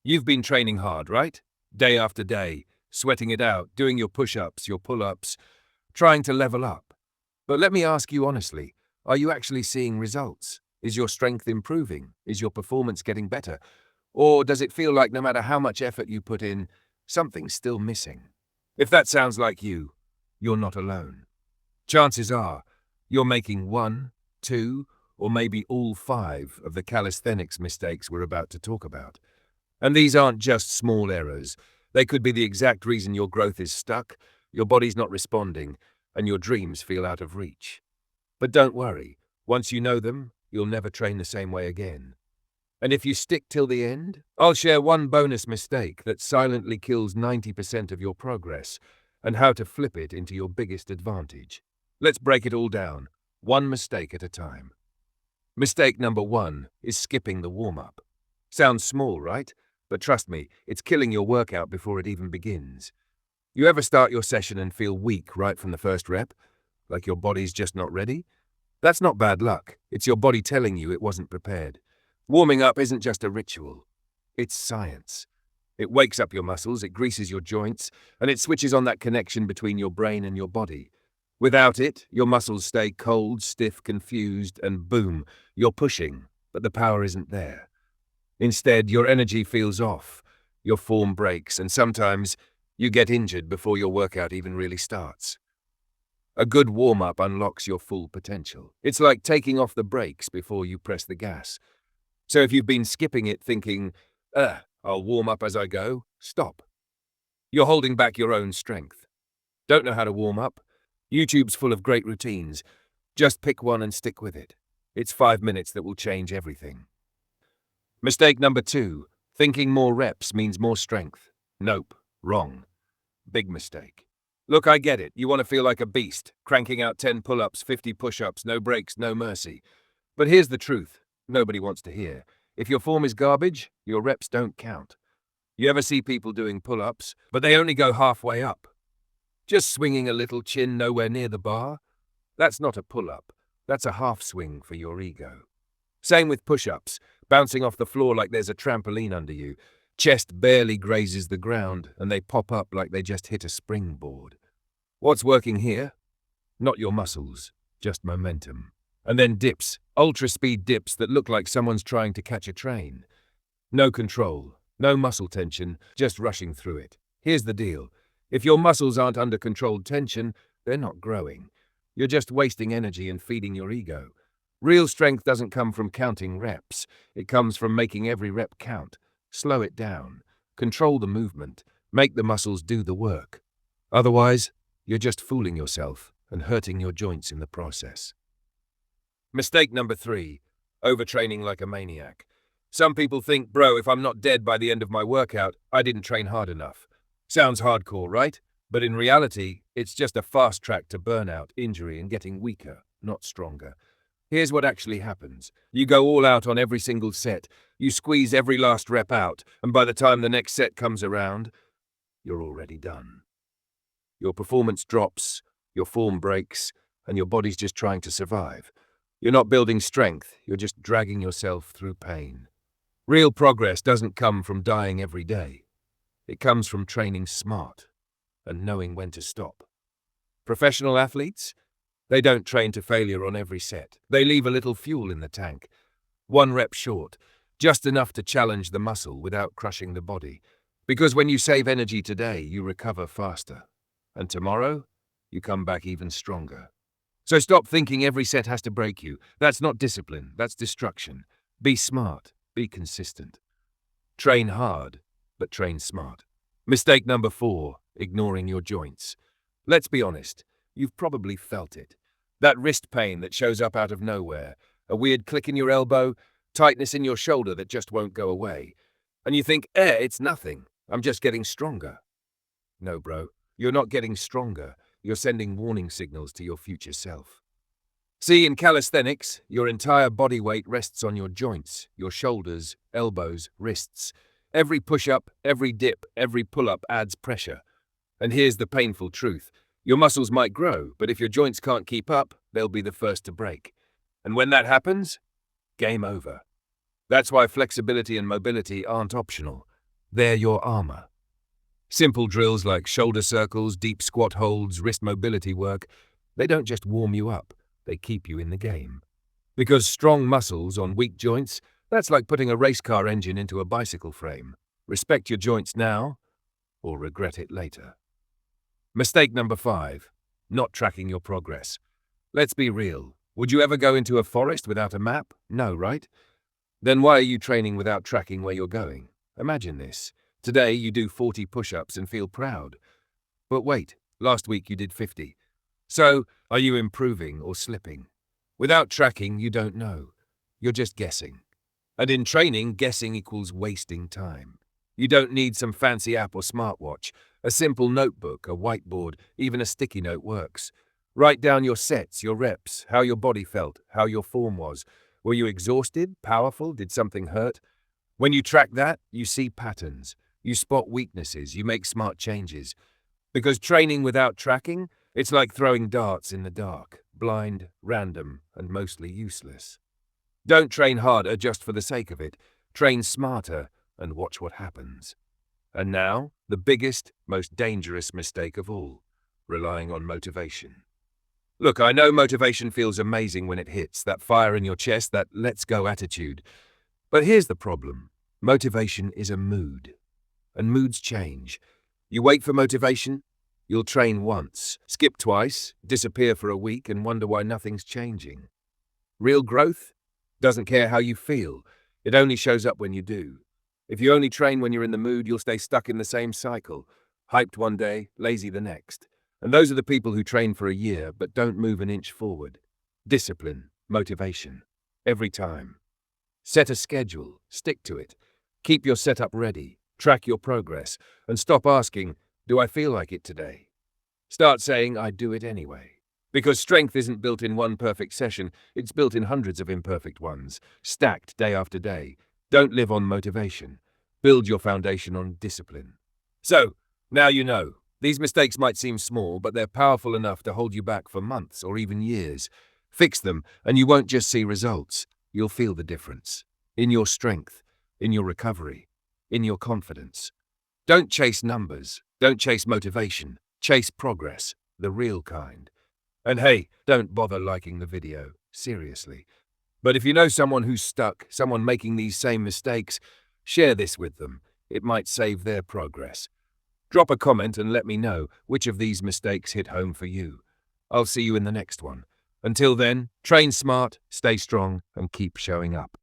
You've been training hard, right? Day after day, sweating it out, doing your push-ups, your pull-ups, trying to level up. But let me ask you honestly, are you actually seeing results? Is your strength improving? Is your performance getting better? Or does it feel like no matter how much effort you put in, something's still missing? If that sounds like you, you're not alone. Chances are, you're making one, two, or maybe all five of the calisthenics mistakes we're about to talk about. And these aren't just small errors. They could be the exact reason your growth is stuck, your body's not responding, and your dreams feel out of reach. But don't worry, once you know them, you'll never train the same way again. And if you stick till the end, I'll share one bonus mistake that silently kills 90% of your progress, and how to flip it into your biggest advantage. Let's break it all down, one mistake at a time. Mistake number 1 is skipping the warm-up. Sounds small, right? But trust me, it's killing your workout before it even begins. You ever start your session and feel weak right from the first rep? Like your body's just not ready? That's not bad luck. It's your body telling you it wasn't prepared. Warming up isn't just a ritual. It's science. It wakes up your muscles, it greases your joints, and it switches on that connection between your brain and your body. Without it, your muscles stay cold, stiff, confused, and boom, you're pushing, but the power isn't there. Instead, your energy feels off, your form breaks, and sometimes you get injured before your workout even really starts. A good warm-up unlocks your full potential. It's like taking off the brakes before you press the gas. So if you've been skipping it thinking, I'll warm up as I go, stop. You're holding back your own strength. Don't know how to warm up? YouTube's full of great routines. Just pick one and stick with it. It's 5 minutes that will change everything. Mistake number 2, thinking more reps means more strength. Nope, wrong. Big mistake. Look, I get it. You want to feel like a beast, cranking out 10 pull-ups, 50 push-ups, no breaks, no mercy. But here's the truth. Nobody wants to hear. If your form is garbage, your reps don't count. You ever see people doing pull-ups, but they only go halfway up? Just swinging a little, chin nowhere near the bar? That's not a pull-up. That's a half swing for your ego. Same with push-ups, bouncing off the floor like there's a trampoline under you. Chest barely grazes the ground, and they pop up like they just hit a springboard. What's working here? Not your muscles, just momentum. And then dips, ultra-speed dips that look like someone's trying to catch a train. No control, no muscle tension, just rushing through it. Here's the deal. If your muscles aren't under controlled tension, they're not growing. You're just wasting energy and feeding your ego. Real strength doesn't come from counting reps. It comes from making every rep count. Slow it down. Control the movement. Make the muscles do the work. Otherwise, you're just fooling yourself and hurting your joints in the process. Mistake number 3, overtraining like a maniac. Some people think, bro, if I'm not dead by the end of my workout, I didn't train hard enough. Sounds hardcore, right? But in reality, it's just a fast track to burnout, injury, and getting weaker, not stronger. Here's what actually happens. You go all out on every single set. You squeeze every last rep out, and by the time the next set comes around, you're already done. Your performance drops, your form breaks, and your body's just trying to survive. You're not building strength, you're just dragging yourself through pain. Real progress doesn't come from dying every day. It comes from training smart and knowing when to stop. Professional athletes? They don't train to failure on every set. They leave a little fuel in the tank. 1 rep short, just enough to challenge the muscle without crushing the body. Because when you save energy today, you recover faster. And tomorrow, you come back even stronger. So stop thinking every set has to break you. That's not discipline, that's destruction. Be smart, be consistent. Train hard, but train smart. Mistake number 4, ignoring your joints. Let's be honest, you've probably felt it. That wrist pain that shows up out of nowhere, a weird click in your elbow, tightness in your shoulder that just won't go away. And you think, it's nothing, I'm just getting stronger. No, bro, you're not getting stronger. You're sending warning signals to your future self. See, in calisthenics, your entire body weight rests on your joints, your shoulders, elbows, wrists. Every push-up, every dip, every pull-up adds pressure. And here's the painful truth. Your muscles might grow, but if your joints can't keep up, they'll be the first to break. And when that happens, game over. That's why flexibility and mobility aren't optional. They're your armor. Simple drills like shoulder circles, deep squat holds, wrist mobility work, they don't just warm you up, they keep you in the game. Because strong muscles on weak joints, that's like putting a race car engine into a bicycle frame. Respect your joints now, or regret it later. Mistake number 5, not tracking your progress. Let's be real. Would you ever go into a forest without a map? No, right? Then why are you training without tracking where you're going? Imagine this. Today you do 40 push-ups and feel proud. But wait, last week you did 50. So, are you improving or slipping? Without tracking, you don't know. You're just guessing. And in training, guessing equals wasting time. You don't need some fancy app or smartwatch. A simple notebook, a whiteboard, even a sticky note works. Write down your sets, your reps, how your body felt, how your form was. Were you exhausted, powerful, did something hurt? When you track that, you see patterns. You spot weaknesses, you make smart changes. Because training without tracking, it's like throwing darts in the dark, blind, random, and mostly useless. Don't train harder just for the sake of it. Train smarter and watch what happens. And now, the biggest, most dangerous mistake of all, relying on motivation. Look, I know motivation feels amazing when it hits, that fire in your chest, that let's go attitude. But here's the problem. Motivation is a mood. And moods change. You wait for motivation, you'll train once, skip twice, disappear for a week, and wonder why nothing's changing. Real growth doesn't care how you feel. It only shows up when you do. If you only train when you're in the mood, you'll stay stuck in the same cycle. Hyped one day, lazy the next. And those are the people who train for a year but don't move an inch forward. Discipline, motivation, every time. Set a schedule, stick to it. Keep your setup ready, track your progress, and stop asking, do I feel like it today? Start saying, I do it anyway. Because strength isn't built in one perfect session, it's built in hundreds of imperfect ones, stacked day after day. Don't live on motivation. Build your foundation on discipline. So, now you know. These mistakes might seem small, but they're powerful enough to hold you back for months or even years. Fix them, and you won't just see results. You'll feel the difference. In your strength, in your recovery, in your confidence. Don't chase numbers. Don't chase motivation. Chase progress, the real kind. And hey, don't bother liking the video. Seriously. But if you know someone who's stuck, someone making these same mistakes, share this with them. It might save their progress. Drop a comment and let me know which of these mistakes hit home for you. I'll see you in the next one. Until then, train smart, stay strong, and keep showing up.